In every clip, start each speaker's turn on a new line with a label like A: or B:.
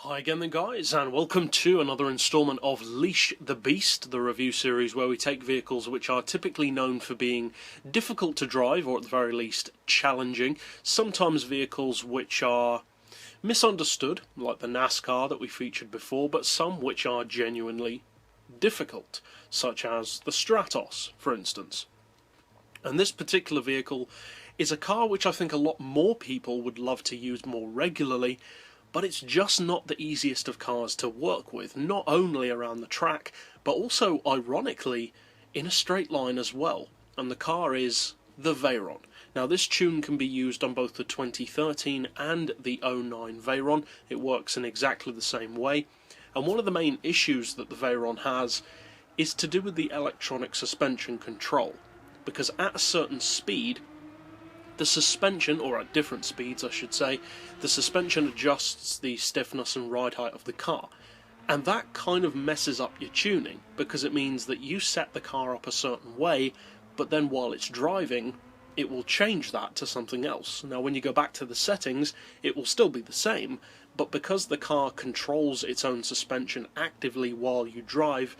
A: Hi again then guys, and welcome to another instalment of Leash the Beast, the review series where we take vehicles which are typically known for being difficult to drive, or at the very least challenging, sometimes vehicles which are misunderstood, like the NASCAR that we featured before, but some which are genuinely difficult, such as the Stratos, for instance. And this particular vehicle is a car which I think a lot more people would love to use more regularly, but it's just not the easiest of cars to work with, not only around the track, but also, ironically, in a straight line as well. And the car is the Veyron. Now this tune can be used on both the 2013 and the 09 Veyron. It works in exactly the same way. And one of the main issues that the Veyron has is to do with the electronic suspension control. Because at a certain speed, the suspension, or at different speeds I should say, the suspension adjusts the stiffness and ride height of the car. And that kind of messes up your tuning, because it means that you set the car up a certain way, but then while it's driving, it will change that to something else. Now when you go back to the settings, it will still be the same, but because the car controls its own suspension actively while you drive,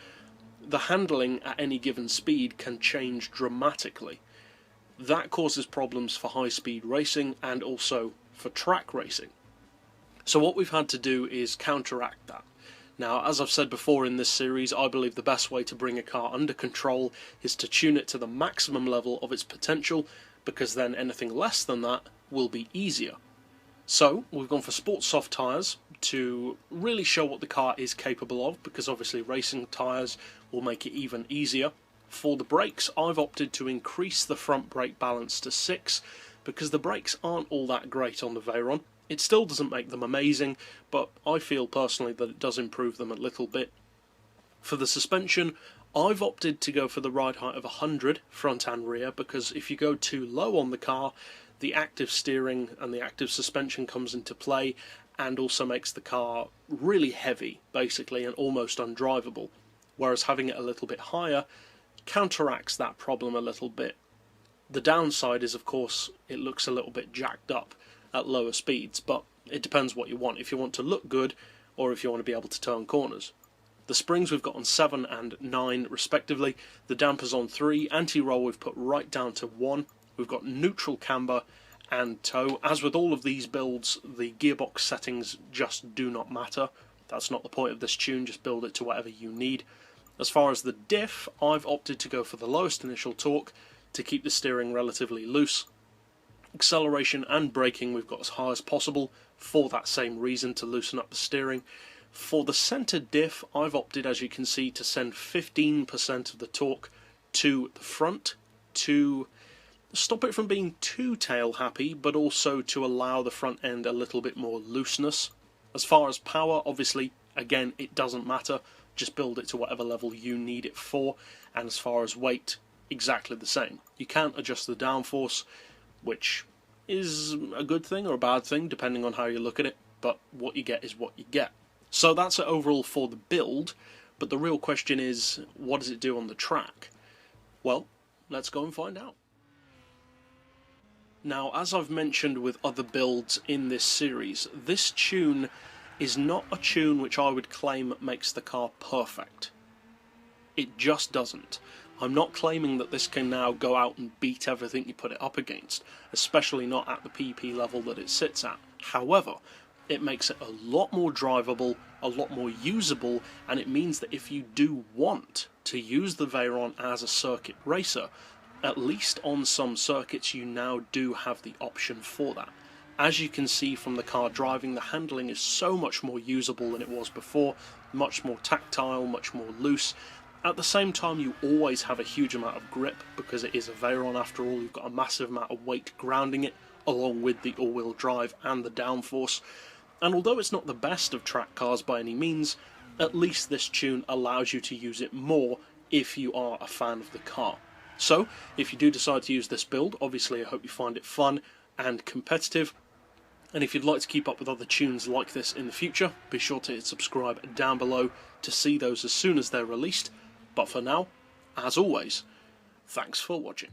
A: the handling at any given speed can change dramatically. That causes problems for high-speed racing and also for track racing. So what we've had to do is counteract that. Now, as I've said before in this series, I believe the best way to bring a car under control is to tune it to the maximum level of its potential, because then anything less than that will be easier. So we've gone for sports soft tyres to really show what the car is capable of, because obviously racing tyres will make it even easier. For the brakes, I've opted to increase the front brake balance to 6, because the brakes aren't all that great on the Veyron. It still doesn't make them amazing, but I feel personally that it does improve them a little bit. For the suspension, I've opted to go for the ride height of 100 front and rear, because if you go too low on the car, the active steering and the active suspension comes into play and also makes the car really heavy, basically, and almost undrivable. Whereas having it a little bit higher counteracts that problem a little bit. The downside is, of course, it looks a little bit jacked up at lower speeds, but it depends what you want. If you want to look good, or if you want to be able to turn corners. The springs we've got on 7 and 9 respectively, the dampers on 3, anti-roll we've put right down to 1, we've got neutral camber and tow. As with all of these builds, the gearbox settings just do not matter. That's not the point of this tune, just build it to whatever you need. As far as the diff, I've opted to go for the lowest initial torque to keep the steering relatively loose. Acceleration and braking we've got as high as possible for that same reason, to loosen up the steering. For the centre diff, I've opted, as you can see, to send 15% of the torque to the front to stop it from being too tail happy, but also to allow the front end a little bit more looseness. As far as power, obviously, again, it doesn't matter. Just build it to whatever level you need it for, and as far as weight, exactly the same. You can't adjust the downforce, which is a good thing or a bad thing, depending on how you look at it, but what you get is what you get. So that's it overall for the build, but the real question is, what does it do on the track? Well, let's go and find out. Now, as I've mentioned with other builds in this series, this tune is not a tune which I would claim makes the car perfect. It just doesn't. I'm not claiming that this can now go out and beat everything you put it up against, especially not at the PP level that it sits at. However, it makes it a lot more drivable, a lot more usable, and it means that if you do want to use the Veyron as a circuit racer, at least on some circuits you now do have the option for that. As you can see from the car driving, the handling is so much more usable than it was before, much more tactile, much more loose. At the same time, you always have a huge amount of grip, because it is a Veyron after all. You've got a massive amount of weight grounding it, along with the all-wheel drive and the downforce. And although it's not the best of track cars by any means, at least this tune allows you to use it more if you are a fan of the car. So, if you do decide to use this build, obviously I hope you find it fun and competitive. And if you'd like to keep up with other tunes like this in the future, be sure to hit subscribe down below to see those as soon as they're released. But for now, as always, thanks for watching.